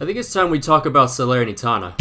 I think it's time we talk about Salernitana.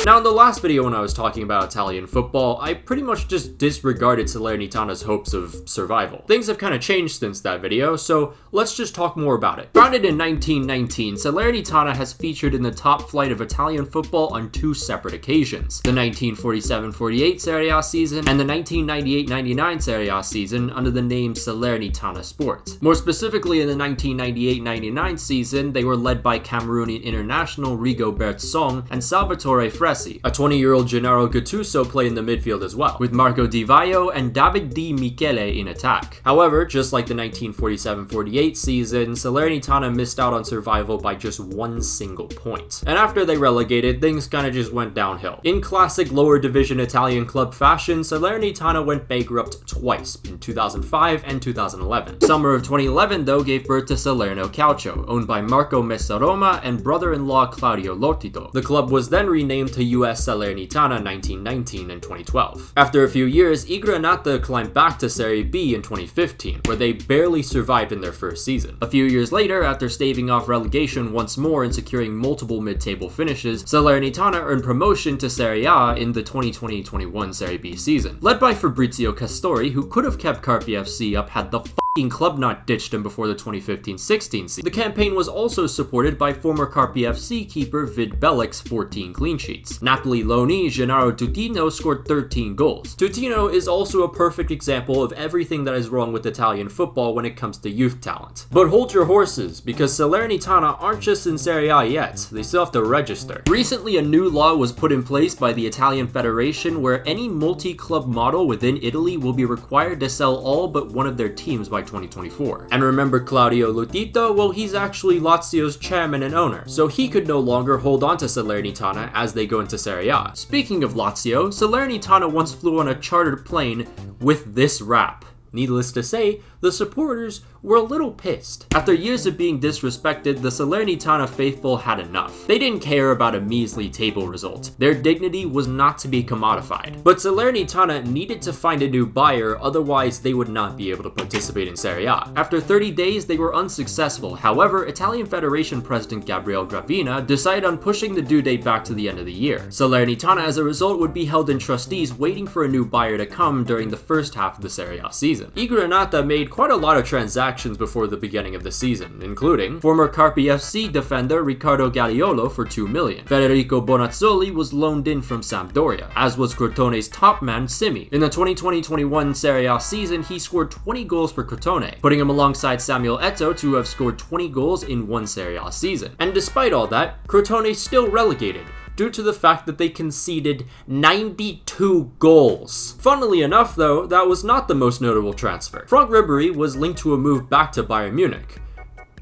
Now, in the last video when I was talking about Italian football, I pretty much just disregarded Salernitana's hopes of survival. Things have kind of changed since that video, so let's just talk more about it. Founded in 1919, Salernitana has featured in the top flight of Italian football on two separate occasions. The 1947-48 Serie A season and the 1998-99 Serie A season under the name Salernitana Sport. More specifically, in the 1998-99 season, they were led by Cameroonian international Rigobert Song and Salvatore Fresi. A 20-year-old Gennaro Gattuso played in the midfield as well, with Marco Di Vaio and David Di Michele in attack. However, just like the 1947-48 season, Salernitana missed out on survival by just one single point. And after they relegated, things kinda just went downhill. In classic lower division Italian club fashion, Salernitana went bankrupt twice, in 2005 and 2011. Summer of 2011, though, gave birth to Salerno Calcio, owned by Marco Messaroma and brother-in-law Claudio Lotito. The club was then renamed to US Salernitana 1919 and 2012. After a few years, I Granata climbed back to Serie B in 2015, where they barely survived in their first season. A few years later, after staving off relegation once more and securing multiple mid-table finishes, Salernitana earned promotion to Serie A in the 2020-21 Serie B season. Led by Fabrizio Castori, who could have kept Carpi FC up had the club not ditched him before the 2015-16 season. The campaign was also supported by former Carpi FC keeper Vid Belik's 14 clean sheets. Napoli loanee Gennaro Tutino scored 13 goals. Tutino is also a perfect example of everything that is wrong with Italian football when it comes to youth talent. But hold your horses, because Salernitana aren't just in Serie A yet, they still have to register. Recently, a new law was put in place by the Italian Federation where any multi-club model within Italy will be required to sell all but one of their teams by 2024. And remember Claudio Lotito? Well, he's actually Lazio's chairman and owner, so he could no longer hold on to Salernitana as they go into Serie A. Speaking of Lazio, Salernitana once flew on a chartered plane with this rap. Needless to say, the supporters were a little pissed. After years of being disrespected, the Salernitana faithful had enough. They didn't care about a measly table result. Their dignity was not to be commodified. But Salernitana needed to find a new buyer, otherwise they would not be able to participate in Serie A. After 30 days, they were unsuccessful. However, Italian Federation President Gabriele Gravina decided on pushing the due date back to the end of the year. Salernitana, as a result, would be held in trustees waiting for a new buyer to come during the first half of the Serie A season. I Granata made quite a lot of transactions before the beginning of the season, including former Carpi FC defender Riccardo Galliolo for $2 million. Federico Bonazzoli was loaned in from Sampdoria, as was Crotone's top man Simi. In the 2020-21 Serie A season, he scored 20 goals for Crotone, putting him alongside Samuel Eto'o to have scored 20 goals in one Serie A season. And despite all that, Crotone still relegated, due to the fact that they conceded 92 goals. Funnily enough though, that was not the most notable transfer. Franck Ribéry was linked to a move back to Bayern Munich,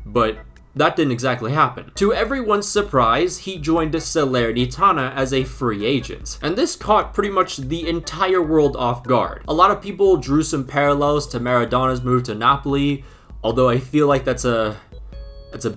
but that didn't exactly happen. To everyone's surprise, he joined Salernitana as a free agent, and this caught pretty much the entire world off guard. A lot of people drew some parallels to Maradona's move to Napoli, although I feel like that's a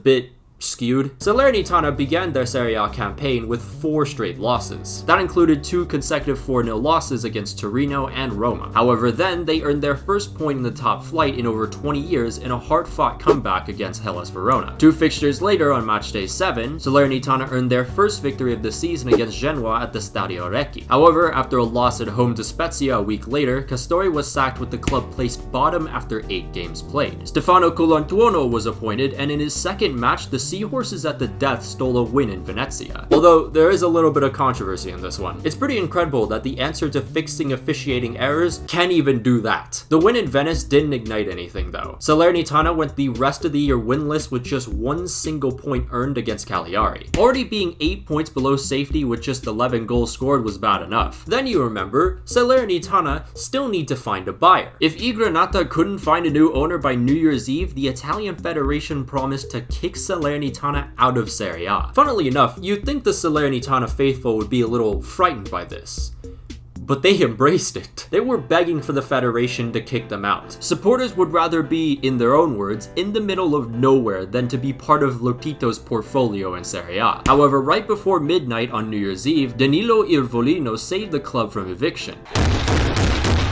bit skewed. Salernitana began their Serie A campaign with 4 straight losses. That included 2 consecutive 4-0 losses against Torino and Roma. However, then they earned their first point in the top flight in over 20 years in a hard-fought comeback against Hellas Verona. 2 fixtures later, on matchday 7, Salernitana earned their first victory of the season against Genoa at the Stadio Recchi. However, after a loss at home to Spezia a week later, Castori was sacked with the club placed bottom after 8 games played. Stefano Colantuono was appointed, and in his second match, the Seahorses at the death stole a win in Venezia. Although, there is a little bit of controversy in this one. It's pretty incredible that the answer to fixing officiating errors can't even do that. The win in Venice didn't ignite anything though. Salernitana went the rest of the year winless with just 1 single point earned against Cagliari. Already being 8 points below safety with just 11 goals scored was bad enough. Then you remember, Salernitana still need to find a buyer. If I Granata couldn't find a new owner by New Year's Eve, the Italian Federation promised to kick Salernitana out of Serie A. Funnily enough, you'd think the Salernitana faithful would be a little frightened by this, but they embraced it. They were begging for the Federation to kick them out. Supporters would rather be, in their own words, in the middle of nowhere than to be part of Lotito's portfolio in Serie A. However, right before midnight on New Year's Eve, Danilo Irvolino saved the club from eviction.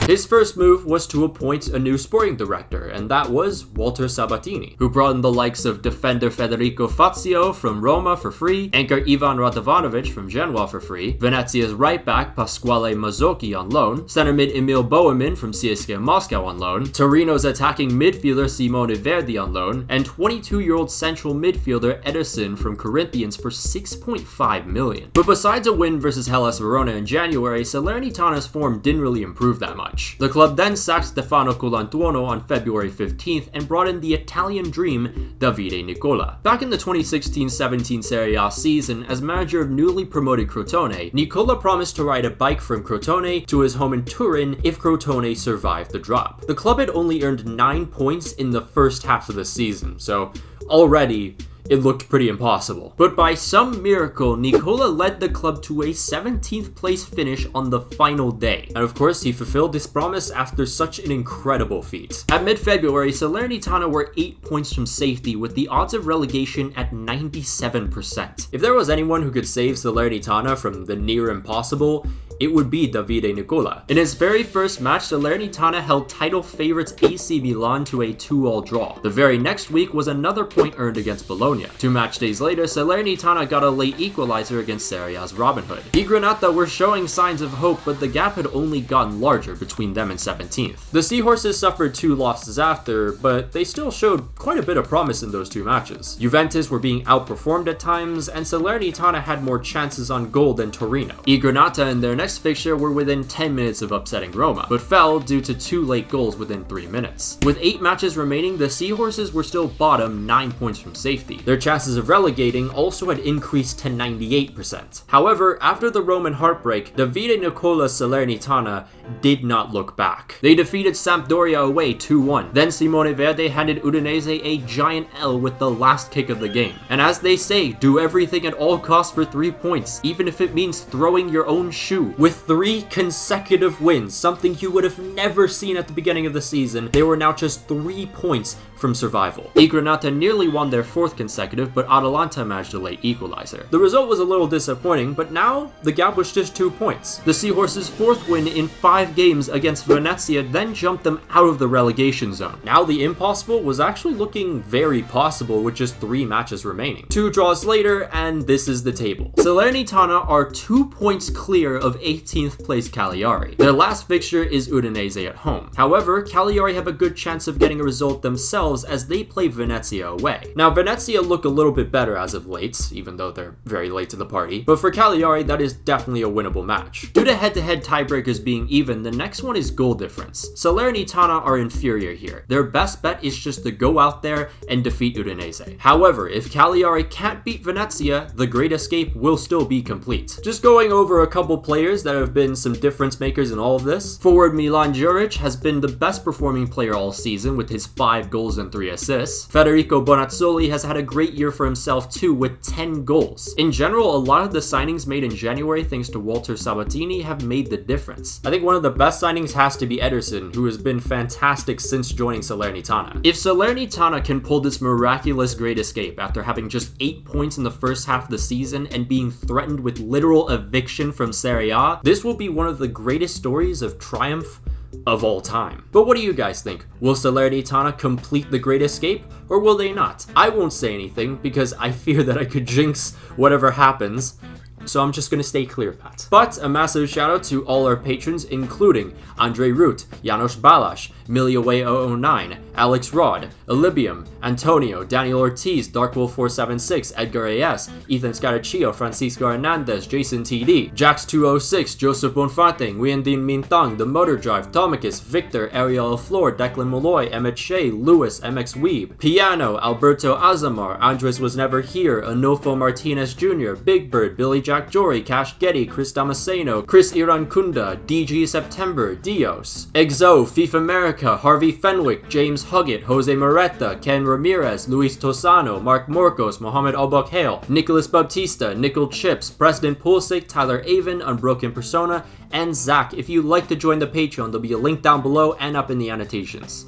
His first move was to appoint a new sporting director, and that was Walter Sabatini, who brought in the likes of defender Federico Fazio from Roma for free, anchor Ivan Radovanovic from Genoa for free, Venezia's right back Pasquale Mazzocchi on loan, center mid Emil Bohemin from CSKA Moscow on loan, Torino's attacking midfielder Simone Verdi on loan, and 22-year-old central midfielder Ederson from Corinthians for 6.5 million. But besides a win versus Hellas Verona in January, Salernitana's form didn't really improve that much. The club then sacked Stefano Colantuono on February 15th and brought in the Italian dream Davide Nicola. Back in the 2016-17 Serie A season, as manager of newly promoted Crotone, Nicola promised to ride a bike from Crotone to his home in Turin if Crotone survived the drop. The club had only earned 9 points in the first half of the season, so already it looked pretty impossible. But by some miracle, Nicola led the club to a 17th place finish on the final day. And of course, he fulfilled his promise after such an incredible feat. At mid-February, Salernitana were 8 points from safety with the odds of relegation at 97%. If there was anyone who could save Salernitana from the near impossible, it would be Davide Nicola. In his very first match, Salernitana held title favorites AC Milan to a 2-2 draw. The very next week was another point earned against Bologna. 2 match days later, Salernitana got a late equalizer against Serie A's Robin Hood. I Granata were showing signs of hope, but the gap had only gotten larger between them and 17th. The Seahorses suffered 2 losses after, but they still showed quite a bit of promise in those 2 matches. Juventus were being outperformed at times, and Salernitana had more chances on goal than Torino. I Granata in their next fixture were within 10 minutes of upsetting Roma, but fell due to 2 late goals within 3 minutes. With 8 matches remaining, the Seahorses were still bottom 9 points from safety. Their chances of relegating also had increased to 98%. However, after the Roman heartbreak, Davide Nicola's Salernitana did not look back. They defeated Sampdoria away 2-1. Then Simone Verdi handed Udinese a giant L with the last kick of the game. And as they say, do everything at all costs for 3 points, even if it means throwing your own shoe. With 3 consecutive wins, something you would have never seen at the beginning of the season, they were now just 3 points from survival. I Granata nearly won their 4th consecutive, but Atalanta managed a late equalizer. The result was a little disappointing, but now the gap was just 2 points. The Seahorses' 4th win in 5 games against Venezia then jumped them out of the relegation zone. Now the impossible was actually looking very possible with just 3 matches remaining. 2 draws later, and this is the table. Salernitana are 2 points clear of 18th place Cagliari. Their last fixture is Udinese at home. However, Cagliari have a good chance of getting a result themselves as they play Venezia away. Now, Venezia look a little bit better as of late, even though they're very late to the party, but for Cagliari, that is definitely a winnable match. Due to head-to-head tiebreakers being even, the next one is goal difference. Salernitana are inferior here. Their best bet is just to go out there and defeat Udinese. However, if Cagliari can't beat Venezia, the Great Escape will still be complete. Just going over a couple players that have been some difference makers in all of this. Forward Milan Juric has been the best performing player all season with his 5 goals and 3 assists. Federico Bonazzoli has had a great year for himself too with 10 goals. In general, a lot of the signings made in January thanks to Walter Sabatini have made the difference. I think one of the best signings has to be Ederson, who has been fantastic since joining Salernitana. If Salernitana can pull this miraculous great escape after having just 8 points in the first half of the season and being threatened with literal eviction from Serie A, this will be one of the greatest stories of triumph of all time. But what do you guys think? Will Salernitana complete the Great Escape, or will they not? I won't say anything because I fear that I could jinx whatever happens, so I'm just gonna stay clear of that. But a massive shout out to all our patrons, including Andre Root, Janos Balas, Miliaway009, Alex Rod, Elibium, Antonio, Daniel Ortiz, Darkwolf476, Edgar AS, Ethan Scaraccio, Francisco Hernandez, Jason TD, Jax206, Joseph Bonfante, Nguyen Mintang, The Motor Drive, Tomicus, Victor, Ariel Flor, Declan Malloy, Emmett Shea, Lewis, MX Weeb, Piano, Alberto Azamar, Andres Was Never Here, Anolfo Martinez Jr., Big Bird, Billy Jack Jory, Cash Getty, Chris Damasceno, Chris Irankunda, DG September, Dios, Exo, FIFA America, Harvey Fenwick, James Huggett, Jose Moretta, Ken Ramirez, Luis Tosano, Mark Morcos, Mohamed Albak-Hale, Nicholas Baptista, Nickel Chips, President Pulisic, Tyler Avon, Unbroken Persona, and Zach. If you'd like to join the Patreon, there'll be a link down below and up in the annotations.